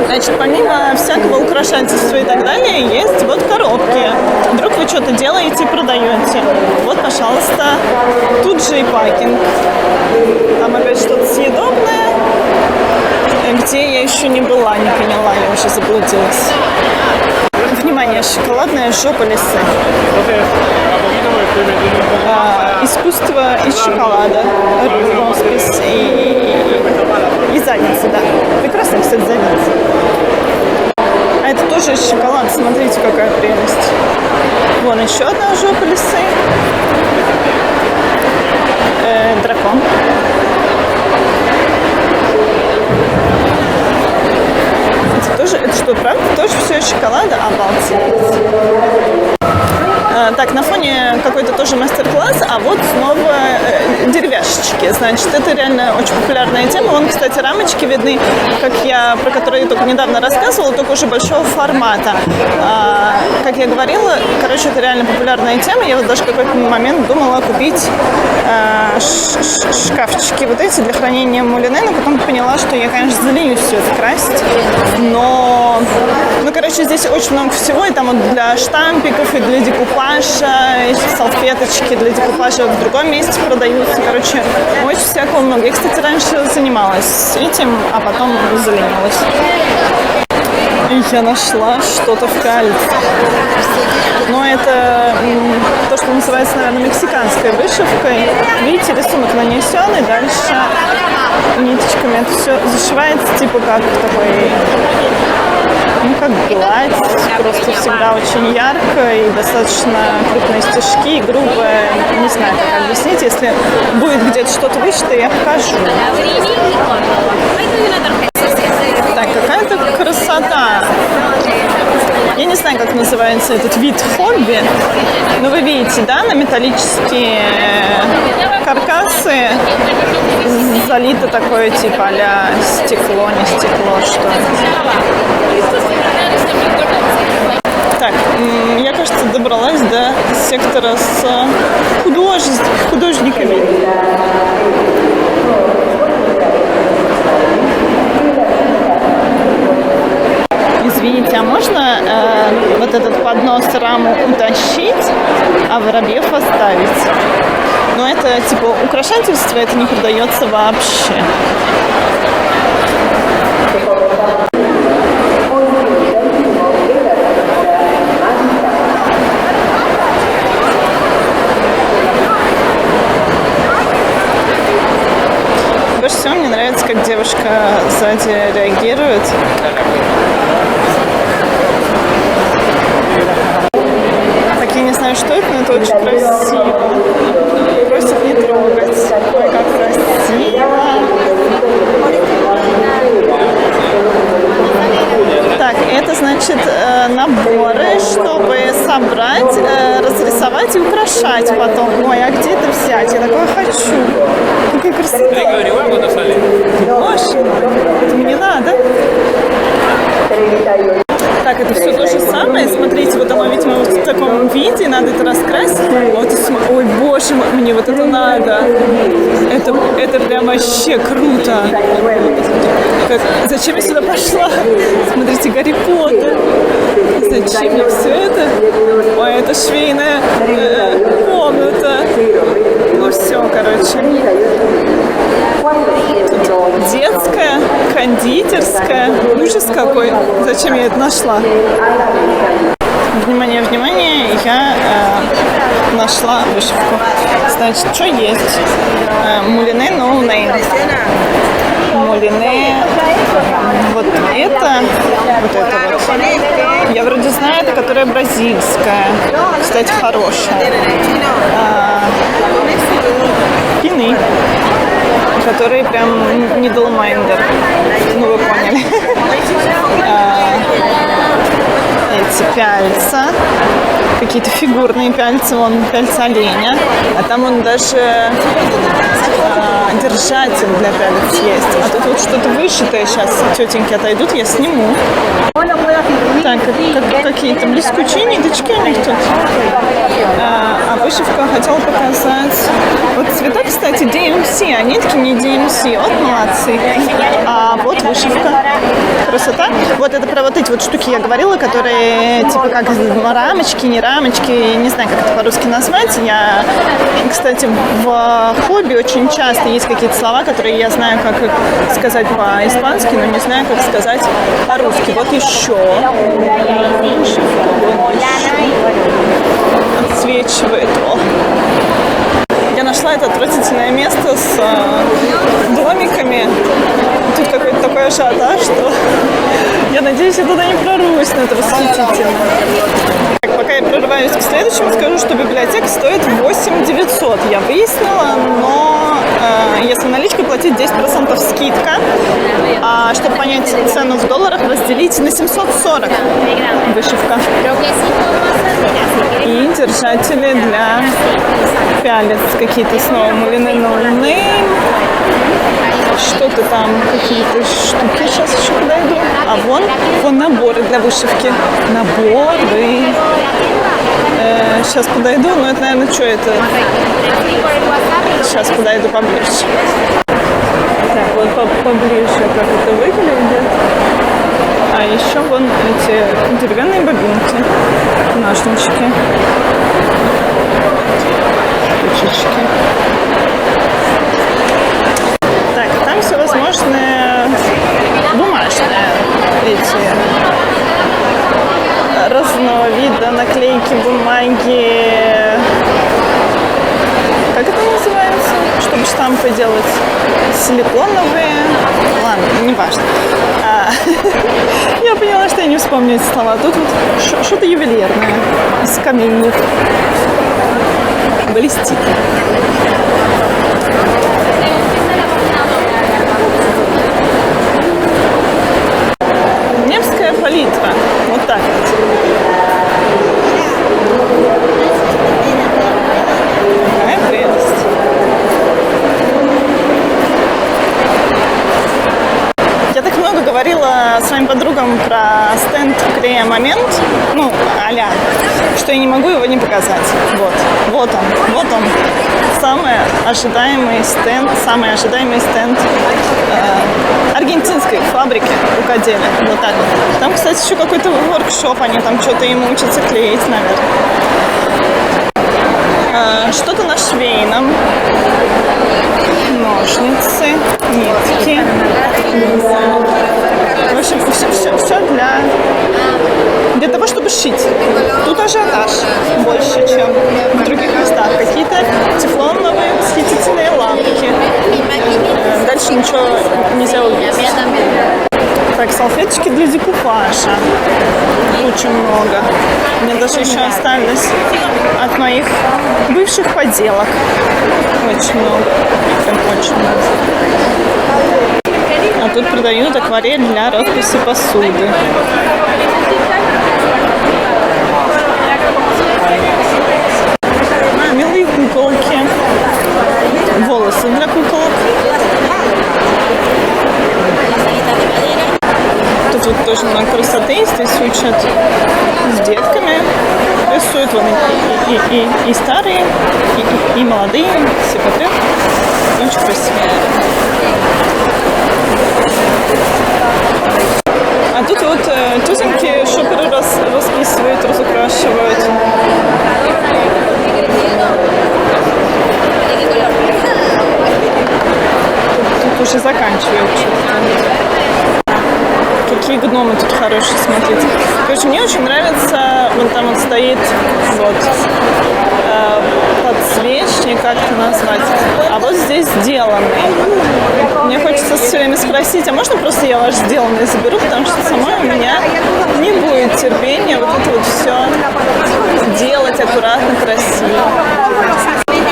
Значит, помимо всякого украшательства и так далее, есть вот коробки. Вдруг вы что-то делаете и продаете. Вот, пожалуйста, тут же и пакинг. Там опять что-то съедобное. Где я еще не была, не поняла, я уже заблудилась. Внимание, шоколадная жопа лисы. Искусство из шоколада. Роспись и задница, да. Прекрасная, кстати, задница. А это тоже из шоколада. Смотрите, какая прелесть. Вон еще одна жопа лисы. Дракон. Это что, правда? Тоже все из шоколада? Обалдеть. Так, на фоне какой-то тоже мастер-класс, а вот снова деревяшечки. Значит, это реально очень популярная тема. Вон, кстати, рамочки видны, про которые я только недавно рассказывала, только уже большого формата. Как я говорила, короче, это реально популярная тема. Я вот даже в какой-то момент думала купить шкафчики вот эти для хранения мулине, но потом поняла, что я, конечно, заленюсь все это красить. Но, короче, здесь очень много всего, и там вот для штампиков, и для декупажа, и салфеточки для декупажа в другом месте продаются. Короче, очень всякого много. Я, кстати, раньше занималась этим, а потом заленилась. И я нашла что-то в кальце. Но это то, что называется, наверное, мексиканской вышивкой. Видите, рисунок нанесен, и дальше ниточками это все зашивается, типа как такой, как гладь. Просто всегда очень ярко и достаточно крупные стежки, и грубые. Не знаю, как объяснить. Если будет где-то что-то вышито, я покажу. Так, какая-то красота. Я не знаю, как называется этот вид хобби, но вы видите, да, на металлические каркасы залито такое типа а-ля стекло, не стекло, что ли. Так, я, кажется, добралась до сектора с художниками. Извините, а можно вот этот поднос раму утащить, а воробьев оставить? Но это типа украшательство, это не продается вообще. Больше всего мне нравится, как девушка сзади реагирует. Так, я не знаю, что это, но это очень красиво. Просят не трогать. Ой, как красиво. Так, это значит наборы, чтобы собрать, разрисовать и украшать потом. Ой, а где это взять? Я такое хочу. Какая красота. Боже, это мне надо. Так, это все то же самое. Смотрите, вот оно, видимо, вот в таком виде. Надо это раскрасить. Вот, ой, боже мой, мне вот это надо. Это прям вообще круто. Зачем я сюда пошла? Смотрите, Гарри Поттер. Зачем мне все это? Ой, это швейная комната. Ну все, короче. Тут детская, кондитерская. Ужас какой. Зачем я это нашла? Внимание, внимание, я нашла вышивку. Значит, что есть? Мулине No Name. Мулине вот это вот. Я вроде знаю, это которая бразильская. Кстати, хорошая. Пины, которые прям Needle-Minder. Ну, вы поняли. Эти пяльца. Какие-то фигурные пяльцы. Вон пяльца оленя. А там он даже держатель для пяльц есть. А тут вот что-то вышитое. Сейчас тетеньки отойдут, я сниму. Так, какие-то блескучие ниточки у них тут. А вышивка хотела показать. Вот цвета, кстати, DMC, а нитки не DMC. Вот молодцы. А вот вышивка. Красота. Вот это про вот эти вот штуки я говорила, которые типа как рамочки, не рамочки. Не знаю, как это по-русски назвать. Я, кстати, в хобби очень часто есть какие-то слова, которые я знаю, как сказать по-испански, но не знаю, как сказать по-русски. Вот еще. Отсвечивает. Я нашла это отвратительное место с домиками. Тут какой-то такой ажиотаж, что я надеюсь, я туда не прорвусь, но это восхитительно. Так, пока я прорываюсь к следующему, скажу, что библиотека стоит 8 900. Я выяснила, но если наличкой платить 10% скидка, а чтобы понять цену в долларах, разделите на 740 вышивка. И держатели для пялец какие-то снова. Мулины No Name. Что-то там, какие-то штуки. Сейчас еще подойду. А вон наборы для вышивки. Наборы. Сейчас подойду, но это, наверное, что это? Сейчас подойду поближе. Так, вот поближе, как это выглядит. А еще вон эти деревянные бобинки, ножнички, ручечки. Так, там всевозможные бумажные эти разного вида наклейки, бумаги. Как это называется? Чтобы штампы делать силиконовые. Ладно, не важно. Я поняла, что я не вспомню эти слова. Тут вот что-то ювелирное из каменных. Блестит. Невская палитра. Вот так вот. Какая прелесть. Я так много говорила своим подругам про стенд Корея Момент, ну, а-ля, что я не могу его не показать. Вот он. Самый ожидаемый стенд аргентинской фабрики рукоделия. Вот так вот. Там, кстати, еще какой-то воркшоп, они там что-то ему учатся клеить, наверное. Что-то на швейном. Ножницы, нитки. В общем, все для того, чтобы шить. Тут ажиотаж больше, чем в других местах. Какие-то тефлоновые восхитительные лампки. Дальше ничего нельзя увидеть. Так, салфеточки для декупажа. Очень много. У меня даже еще остались от моих бывших поделок. Очень много. Прям очень много. А тут продают акварель для росписи посуды. Милые куколки. Волосы для куколок. Тут вот тоже много красоты. Здесь учат с детками. Рисуют вон и старые, и молодые. Все подряд. Очень красиво. А тут вот тетеньки шоперы расписывают, разукрашивают. Тут уже заканчивают что-то. Какие гномы тут хорошие, смотрите. Короче, мне очень нравится, вон там вот стоит вот подсвечник, как это назвать. А вот здесь сделанный. Мне хочется все время спросить, а можно просто я ваш сделанный заберу, потому что сама у меня не будет терпения вот это вот все делать аккуратно, красиво.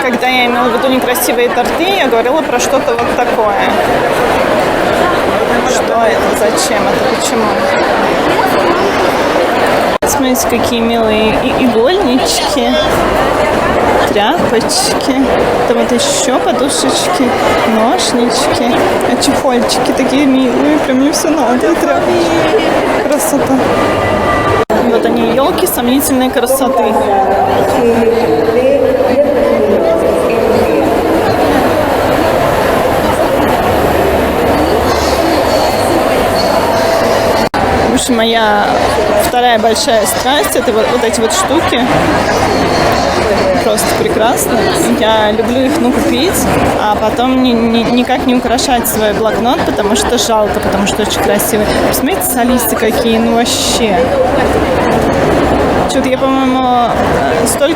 Когда я имела в виду некрасивые торты, я говорила про что-то вот такое. Что это? Зачем это? Почему? Смотрите, какие милые игольнички, тряпочки. Там вот еще подушечки, ножнички, а чехольчики такие милые. Прям мне все надо. Тряпочки. Красота. Вот они, елки сомнительной красоты. В общем, моя вторая большая страсть — это вот эти вот штуки. Просто прекрасно. Я люблю их купить, а потом никак не украшать свой блокнот, потому что жалко, потому что очень красивые. Посмотрите, солисты какие, ну вообще. Что-то я, по-моему,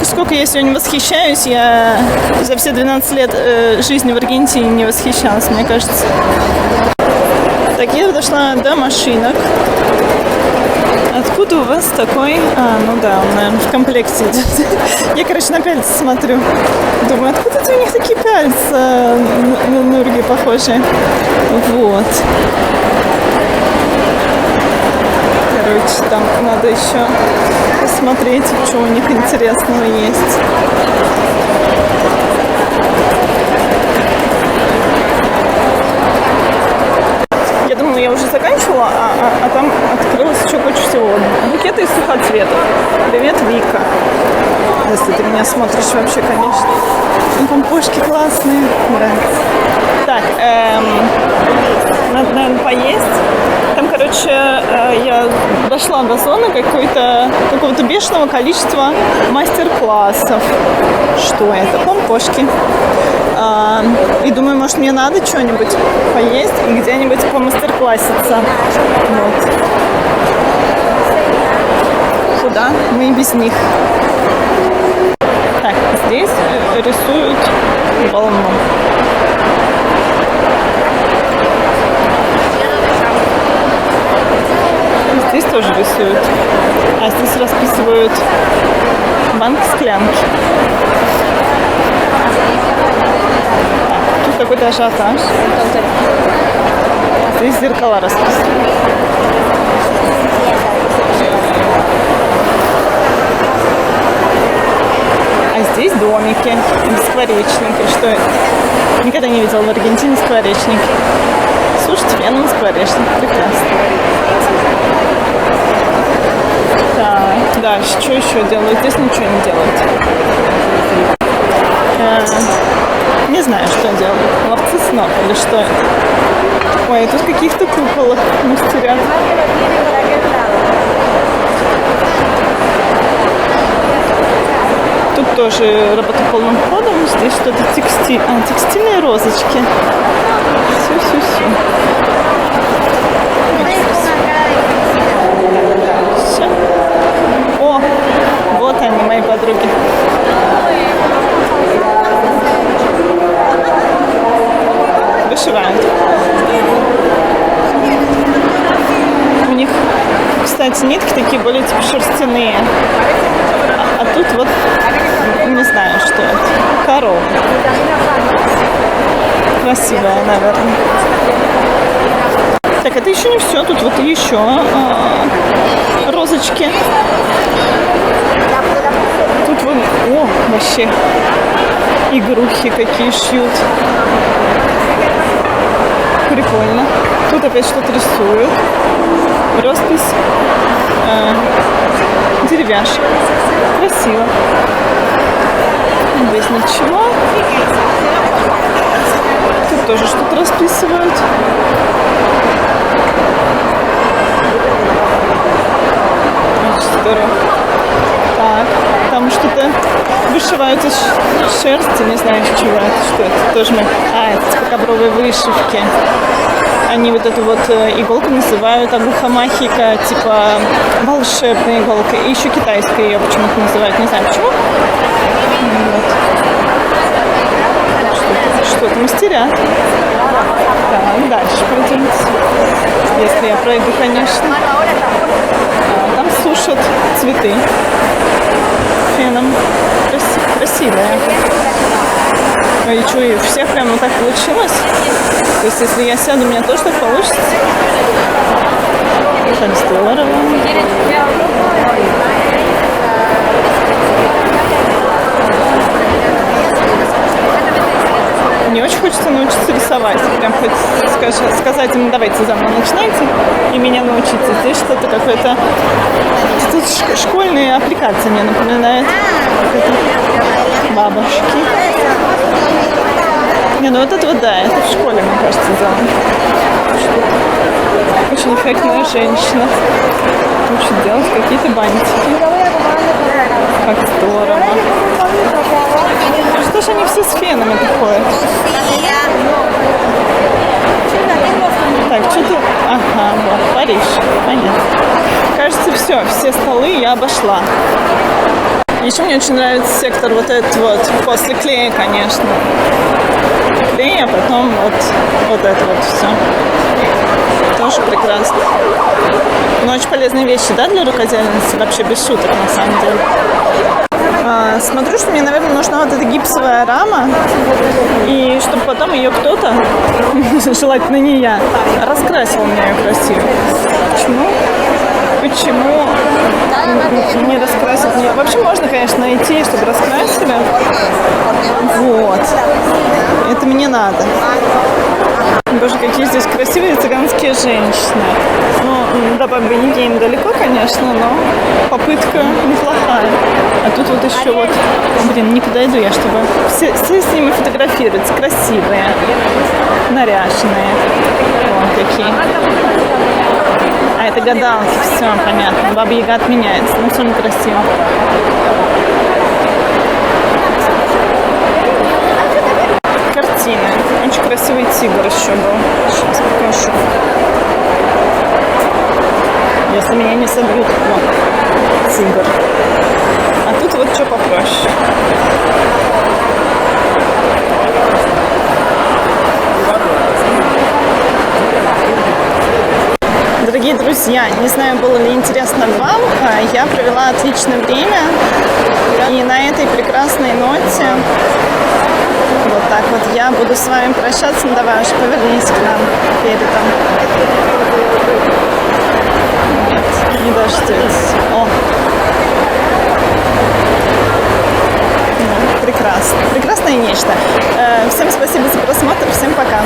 сколько я сегодня восхищаюсь, я за все 12 лет жизни в Аргентине не восхищалась, мне кажется. Так, я дошла до машинок. Откуда у вас такой... ну да, он, наверное, в комплекте идет. Я, короче, на пяльцы смотрю. Думаю, откуда у них такие пяльцы на Нурги похожие? Вот. Короче, там надо еще посмотреть, что у них интересного есть. Я думала, я уже заканчивала, а там открылось еще куча всего. Букеты из сухоцветов. Привет, Вика. Если ты меня смотришь вообще, конечно. Ну, помпошки классные. Да. Так, надо, наверное, поесть. Там, короче, я дошла до зоны какого-то бешеного количества мастер-классов. Что это? Помпошки. И думаю, может, мне надо что-нибудь поесть и где-нибудь помастер-класситься. Вот. Куда? Мы и без них. Так, здесь рисуют волну. Здесь тоже рисуют. А здесь расписывают банки-склянки. Тут какой-то ажиотаж. Здесь зеркала расписывают. А здесь домики, скворечники. Что это? Никогда не видела в Аргентине скворечники. Слушайте, феном скворечник. Прекрасно. Так, дальше. Что еще делают? Здесь ничего не делают. Не знаю, что делают. Ловцы снов или что это? Ой, тут каких-то куполов мастерят. Тут тоже работа полным ходом. Здесь что-то текстильные розочки. Все. Все. О, вот они, мои подруги. Вышивают. У них, кстати, нитки такие более типа шерстяные. А тут вот не знаю, что это. Корова. Красивая, наверное. Так, это еще не все. Тут вот еще розочки. Тут вон, вообще игрухи какие шьют. Прикольно. Тут опять что-то рисуют. Роспись. Деревяшка. Красиво. Здесь ничего. Тут тоже что-то расписывают. Очень здорово. Так, там что-то вышивают из шерсти, не знаю, из чего это, что это. Тоже мы... это типа ковровые вышивки. Они вот эту вот иголку называют агуха-махика, типа волшебная иголка. И еще китайская ее почему-то называют, не знаю почему. Вот. Что-то мастерят. Так, дальше пойдемте. Если я пройду, конечно. Там сушат цветы феном. Красивые. И что, и у всех прямо так получилось? То есть, если я сяду, у меня тоже так получится? Так здорово. Мне очень хочется научиться рисовать. Прям хоть сказать им, давайте за мной начинайте и меня научиться. Здесь что-то какое-то... Тут школьные аппликации мне напоминают. Бабушки. Не, ну вот это вот, да, это в школе, мне кажется, делали. Очень эффектная женщина. Учит делать какие-то бантики. Как здорово. Что ж они все с фенами-то ходят? Так, что-то... Ага, вот, Париж. Понятно. Кажется, все столы я обошла. Еще мне очень нравится сектор вот этот вот, после клея, конечно. Клей, а потом вот это вот все. Тоже прекрасно. Но очень полезные вещи, да, для рукодельницы, вообще без шуток, на самом деле. Смотрю, что мне, наверное, нужна вот эта гипсовая рама, и чтобы потом ее кто-то, желательно не я, раскрасил мне ее красиво. Почему? почему не раскрасить. Не... Вообще можно, конечно, найти, чтобы раскрасили. Вот. Это мне надо. Боже, какие здесь красивые цыганские женщины. Ну, до Бабы Яги им далеко, конечно, но попытка неплохая. А тут вот еще вот... Блин, не подойду я, чтобы... Все с ними фотографируются. Красивые. Наряженные. Вот какие. А это гадалки. Все, понятно. Баба Яга отменяется. Ну, все красиво. Картины. Очень красивый тигр еще был. Сейчас покажу. Если меня не собьют, вот, тигр. А тут вот что попроще. Дорогие друзья, не знаю, было ли интересно вам, я провела отличное время. И на этой прекрасной ноте вот так вот я буду с вами прощаться. Ну давай уже повернись к нам передом. Нет, не дождетесь. О! Ну, прекрасно. Прекрасное нечто. Всем спасибо за просмотр. Всем пока.